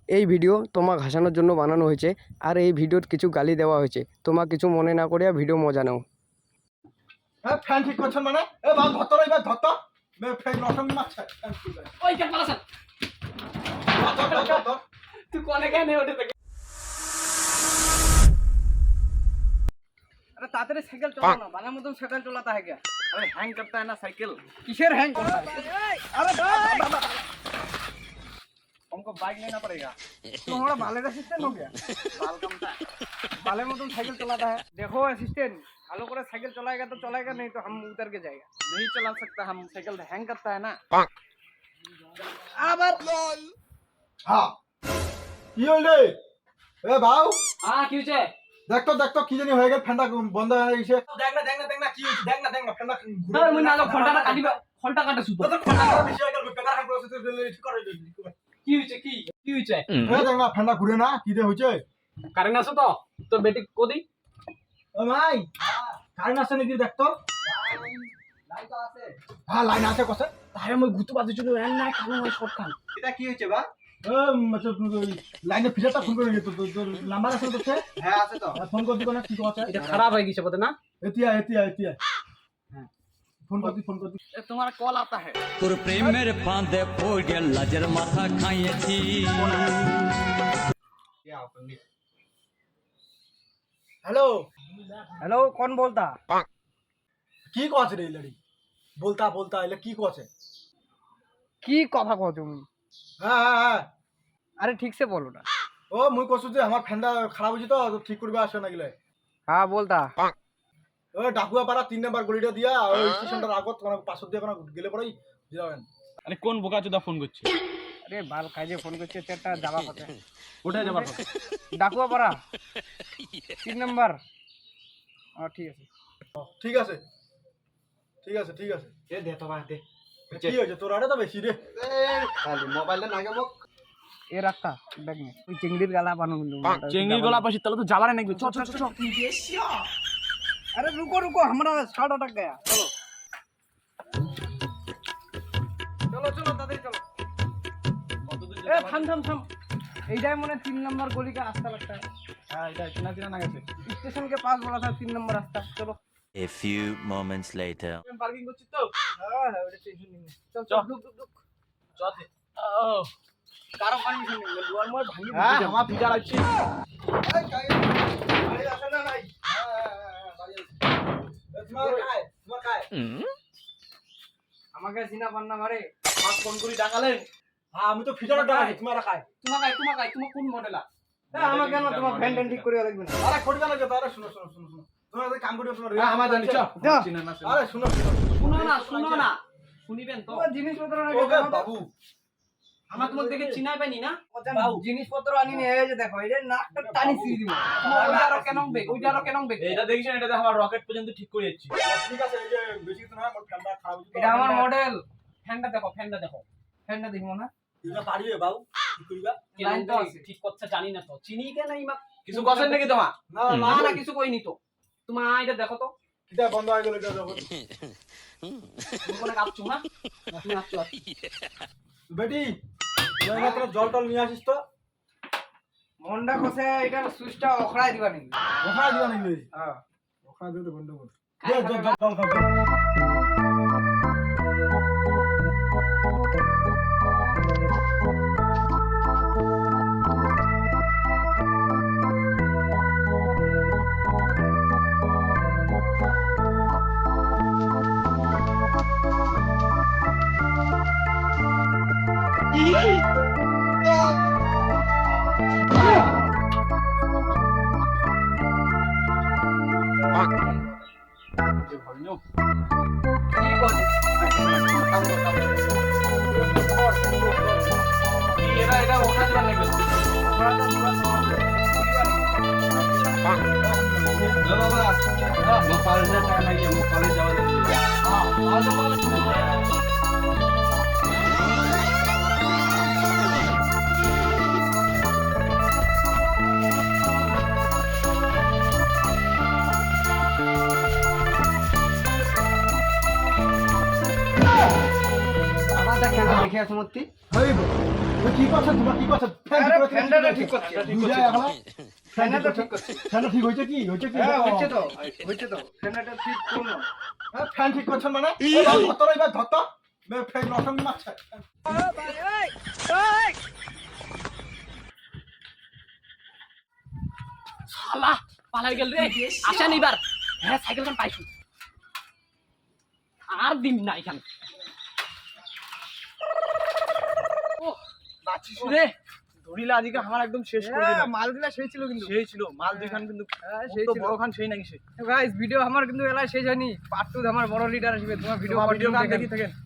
এই ভিডিও তোমাক হাসানোর জন্য বানানো হয়েছে, আর এই ভিডিওত কিছু গালি দেওয়া হয়েছে। তোমাক কিছু মনে না করিয়া ভিডিও মজা নাও। ফ্যান ঠিক করছেন মানে এ বাল ধরতো না এবার ধরতো ফ্যান নসঙ্গি মারছে ওই কে পালাছেন তুই কোনে কেন ওঠে থেকে अरे तातरे साइकिल चलाओ ना बाला मत साइकिल चलाता है क्या अरे हैंग करता है ना साइकिल किसर हैंग करता है अरे बाबा हमको बाइक लेना पड़ेगा तो हमारा बाले का सिस्टम हो गया बाल कमता बाले मत साइकिल चलाता है देखो असिस्टेंट हेलो करे साइकिल चलाएगा तो चलाएगा नहीं तो हम उतर के जाएगा नहीं चला सकता हम साइकिल हैंग करता है ना আবার হ্যাঁ কি হইলে এ বাউ কি হচ্ছে দেখতো কি জানি হয়ে গেল ফ্যানটা বন্ধ হয়ে গেছে দেখ না কি হইছে দেখ না ফ্যানটা আরে মুই না ঘন্টাটা কাটিবা ঘন্টা কাটা সুতো তো ফ্যানটা বেশি হয়ে গেল বেকার হ্যান্ড প্রসেস ঠিক করে কি হইছে কি হইছে এ দেখ না ফ্যানটা ঘুরে না কি রে হইছে কারেন্ট আছে তো তোর বেটি কোদি ও ভাই কারেন্ট আছে নাকি দেখতো লাইন তো আছে হ্যাঁ লাইন আছে কসে তারে মই গুতু বাজু চুলো এন নাই খানো হয় সব খান এটা কি হইছে বা লাইনে ফিচারটা ফোন করে তো তোর নাম্বার আছে তো হ্যাঁ আছে তো ফোন করে দিও না কি কথা এটা খারাপ হয়ে গেছে বলতে না এতিয়া হ্যাঁ ফোন করতি তোমার কল आता है তোর প্রেমের ফাঁদে পড়ে লাজের মাথা খাইয়েছি হ্যালো हेलो कौन बोलता কি কছে রে লড়ি বলতা এলে কি কছে কি কথা কও তুমি হ্যাঁ আরে ঠিক से बोलो ना ও মুই কছু যে আমার ফ্যানটা খারাপ হইছে তো ঠিক করবে আসে না গিলে हाँ बोलता ও ডাকুয়া পাড়া 3 নাম্বার গলিটা দিয়া ওই স্টেশনটার আগত কোন পাশে দিয়ে কোন গেলে পড়াই যাবেন আরে কোন বোকাচোদা ফোন করছে अरे बाल काजे फोन করছে তেটা যাবা কথা ওটাই যাবার কথা ডাকুয়া পাড়া 3 নাম্বার ঠিক আছে ঠিক আছে এ দে তো বা দে কি হইছে তোর আরে তো বেশি রে খালি মোবাইলটা নাগে মোক এ রাখতা ব্যাগ में ওই চিংড়ির গালা বানো কিন্তু চেঙ্গি গলা পাশে তাহলে তো যাবারে নাকি চ अरे रुको हमारा 60 अटक गया चलो दादी चलो ए থাম এইটাই মনে 3 नंबर गली का रास्ता लगता है হ্যাঁ এটা চিনা না গেছে स्टेशन के पास बोला था 3 नंबर रास्ता चलो A few moments later. Parking করছিস তো हां ওটা টেনশন নেই চল দুক চল ও কারো পারমিশন নেই দুয়ার মোর ভাঙি হ্যাঁ আমার ফিচার আছে এই গাড়ি আসে না নাই তোমার কায় আমাকে চিনা পান না মারে আমার ফোন করে ডাকালেন হ্যাঁ আমি তো ফিচারটা ডাকাই তোমার কায় তোমার কোন মডেল আমাকে কেন তোমার ফ্যান ঠিক করে লাগবে না আরে কোটি গেল যে আরে শুনো তোমরা কাম করে শোনো হ্যাঁ আমার জানি চ যা। চিনা না আরে শুনো শুনো না শুনিবেন তো তোমার জিনিসপত্র না ওকে বাবু আমরা তোমাকে দেখে চিনাই পাইনি না জিনিসপত্র আনি নিয়ে এই যে দেখো এটা নাকটা টানি ছিড়ি দিব ওইটা আরো কেন বেগ এটা দেখিস না এটা আমার রকেট পর্যন্ত ঠিক করে যাচ্ছি ঠিক আছে এই যে বেশি কিছু না আমার ঠান্ডা খারাপ হইছে এটা আমার মডেল ফ্যানটা দেখো না এটা পারিবে বাবু কি কইবা লাইন তো আছে ঠিক করছে জানি না তো চিনি কে নাই মা কিছু কছেন নাকি তোমার না কিছু কইনি তো তোমার এটা দেখো তো এটা বন্ধ হয়ে গেল এটা দেখো তুমি কোন কাঁপছো না তুমি আসছো বেটি ওই মাত্র জল টল নিয়ে আসিস তো মন্ডা কসে এটা সুইচটা অখড়াই দিবা নি ওখানে দিবা নাকি হ্যাঁ ওখানে দিতে বন্ধ কর খাই জল খাবে জল খাবে কি করে এটা ওখানে যাবার নাকি বাবা মো কলেজে টাইম লাগে মো কলেজ যাওয়া লাগবে আবার দেখেন দেখে আছে মূর্তি হইব কি করছ তোমরা কি করছ আরে ফ্যানটা ঠিক করছি বুঝা এখন ফ্যানটা ঠিক করছি ফ্যানটা ঠিক হয়েছে কি হ্যাঁ হচ্ছে তো ফ্যানটা ঠিক করলো হ্যাঁ, ফ্যান ঠিক করছেন মানে ধরতো এবার ধরতো ফ্যান রসম মারছে শালা পালাই গেল রে আসেন এবার হ্যাঁ সাইকেলখান পাইছু আর দিন না এখানে ও বাঁচিস রে ধরিলা আজকে আমার একদম শেষ করে দিল মালগুলা সেই ছিল কিন্তু সেই ছিল মাল দুইখান কিন্তু সেই তো ছিল বড় খান সেই নাকি সে গাইস ভিডিও আমার কিন্তু এলা শেষ হয়নি পার্ট 2 আমার বড় লিডার আসবে তোমার ভিডিও ভিডিও কন্টিনিউ দেখি দেখেন থাকেন